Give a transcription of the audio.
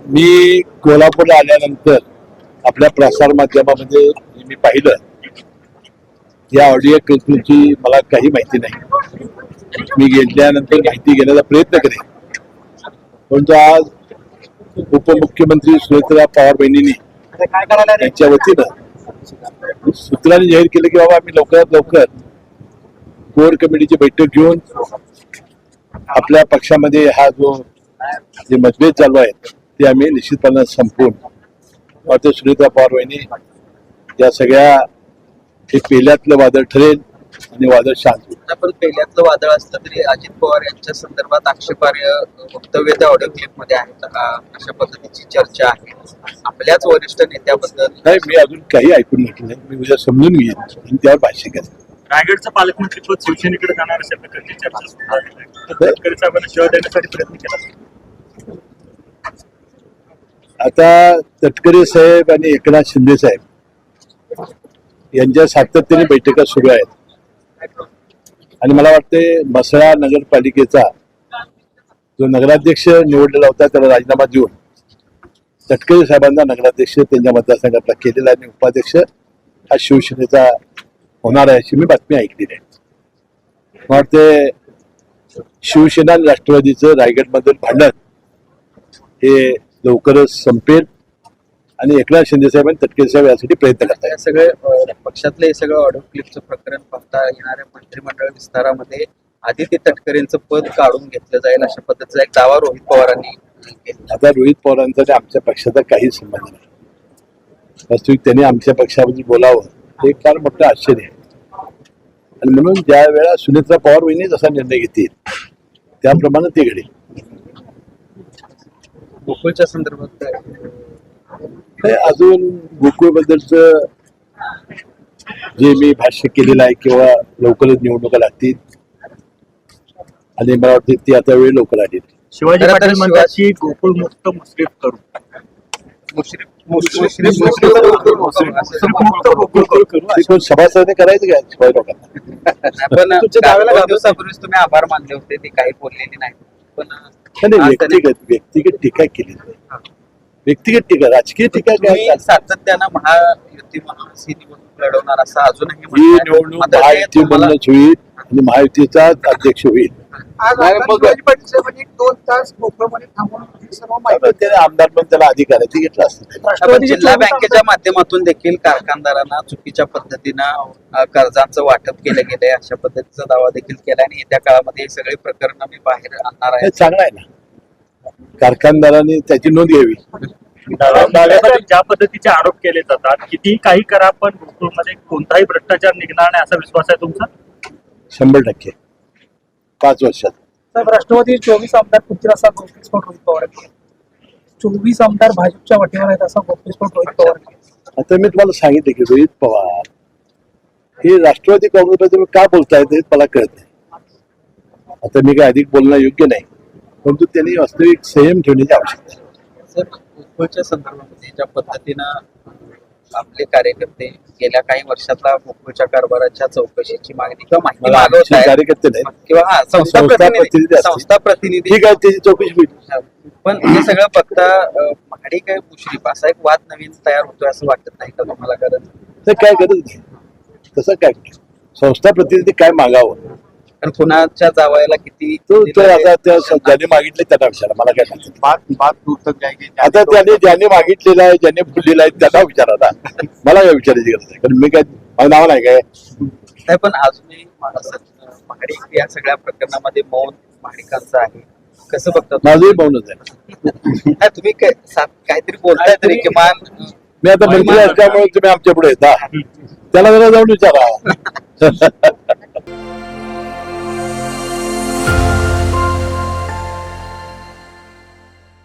मी कोल्हापूरला आल्यानंतर आपल्या प्रसार माध्यमामध्ये मी पाहिलं या ऑडिओ क्लिपची मला काही माहिती नाही. मी घेतल्यानंतर माहिती घेण्याचा प्रयत्न करेन. परंतु आज उपमुख्यमंत्री सुनेत्रा पवार बहिणींनी त्यांच्या वतीनं सूत्रांनी जाहीर केलं की बाबा आम्ही लवकरात लवकर कोर कमिटीची बैठक घेऊन आपल्या पक्षामध्ये हा जो जे मतभेद चालू आहेत ते आम्ही निश्चितपणे संपवून मात्र सुनेत्रा पवार बहिणी या सगळ्या हे पेल्यातलं वादळ ठरेल आणि वादळ शांत होईल. पण पहिल्यातलं वादळ असलं तरी अजित पवार यांच्या संदर्भात आक्षेपार्ह वक्तव्य त्या ऑडिओ क्लिप मध्ये आहेत. अशा पद्धतीची चर्चा आहे आपल्याच वरिष्ठ नेत्याबद्दल. नाही, मी अजून काही ऐकून घेतलं नाही. मी उद्या समजून घेईन आणि त्यावर भाष्य करेन. रायगडचं पालकमंत्रीपद शिवसेनेकडे जाणार अशा प्रकारची चर्चा सुरू झालेली आहे. तटकरे साहेबांना शिवाय देण्यासाठी प्रयत्न केला. आता तटकरे साहेब आणि एकनाथ शिंदे साहेब यांच्या सातत्याने बैठका सुरू आहेत आणि मला वाटते म्हसळा नगरपालिकेचा जो नगराध्यक्ष निवडलेला होता त्याला राजीनामा देऊन तटकरे साहेबांना नगराध्यक्ष त्यांच्या मतदारसंघातला केलेला आणि उपाध्यक्ष हा शिवसेनेचा होणार आहे अशी मी बातमी ऐकलेली आहे. मला वाटते शिवसेना आणि राष्ट्रवादीचं रायगडमधील भांडण हे लवकरच संपेल आणि एकनाथ शिंदे साहेब आणि तटकरे साहेब यासाठी प्रयत्न करतात. या सगळे पक्षातले हे सगळं ऑडिओ क्लिपचं प्रकरण पाहता येणाऱ्या मंत्रिमंडळ विस्तारामध्ये आदित्य तटकरेंचं पद काढून घेतलं जाईल अशा पद्धतीचा एक दावा रोहित पवारांनी केला. आता रोहित पवारांचा आणि आमच्या पक्षाचा काही संबंध नाही. वास्तविक त्यांनी आमच्या पक्षाबद्दल बोलावं हे फार मोठं आश्चर्य आहे आणि म्हणून ज्या वेळा सुनेत्रा पवार वहिनी जसा निर्णय घेतील त्याप्रमाणे ते घडेल. गोकुळच्या संदर्भात काय हे अजून गोकुळबद्दलचं जे मी भाष्य केलेलं आहे किंवा लवकरच निवडणुका लागतील आणि मला वाटतं ती आता वेळ लवकर आली. शिवाजी पाटील म्हणतात की गोकुळ मुक्त मुश्रीफ करू. सभासदाने करायचं काय शिवाय लोकांना. पण काही दिवसापूर्वीच तुम्ही आभार मानले होते ते काही बोललेले नाही. पण व्यक्तिगत टीका केली व्यक्तिगत टीका राजकीय टीका काय सातत्यानं महायुती म्हणून ही निवडणूक लढवणार असं अजूनही ही निवडणूक महायुती म्हणूनच होईल आणि महायुतीचा अध्यक्ष होईल. आमदार पण त्याला अधिकार आहे ती घेतला असतं. जिल्हा बँकेच्या माध्यमातून देखील कारखानदारांना चुकीच्या पद्धतीनं कर्जांचं वाटप केलं गेलंय अशा पद्धतीचा दावा देखील केला आणि येत्या काळामध्ये हे सगळे प्रकरण मी बाहेर आणणार आहे. चांगलं आहे ना. कारखानदारांनी त्याची नोंद घ्यावी. ज्या पद्धतीचे आरोप केले जातात किती काही करा पण गोकुळमध्ये कोणताही भ्रष्टाचार निघणार नाही असा विश्वास आहे तुमचा? 100% 5 वर्षात. साहेब राष्ट्रवादी 24 आमदार पुतील असा गौप्यस्फोट रोहित पवार 24 आमदार भाजपच्या वाटेवर आहेत असा गौप्यस्फोट रोहित पवार. आता मी तुम्हाला सांगितलं की रोहित पवार हे राष्ट्रवादी काँग्रेसबद्दल का बोलतायत हे मला कळत नाही. आता मी काय अधिक बोलणं योग्य नाही परंतु त्यांनी वास्तविक संयम ठेवण्याची आवश्यकता आहे. गोकुळच्या संदर्भामध्ये ज्या पद्धतीनं आपले कार्यकर्ते गेल्या काही वर्षातला गोकुळच्या कारभाराच्या चौकशीची मागणी किंवा माहिती मागवत आहेत कार्यकर्ते नाही किंवा संस्था प्रतिनिधी ठीक आहे त्याची चौकशी होईल. पण हे सगळं बघता महाडी काय मुश्रीफ असा एक वाद नवीन तयार होतोय असं वाटत नाही का तुम्हाला? गरज तर काय गरज नाही. तसं काय संस्था प्रतिनिधी काय मागावं कारण कुणाच्या जावायला किती आता ज्याने मागितले त्यांना विचारा. मला काय सांगतो आता ज्याने मागितलेलं आहे ज्याने बोललेलं आहे त्यांना विचारा ना. मला काय विचारायची गरज नाही कारण मी काय माझं नाव नाही काय नाही. पण अजूनही महाडी या सगळ्या प्रकरणामध्ये मौन महाडिकांचं आहे. कसं बघतात? माझंही मौनच आहे. तुम्ही काहीतरी बोलताय तरी किमान मी आता मंत्री असल्यामुळे तुम्ही आमच्या पुढे येता त्याला जरा जाऊन विचारा.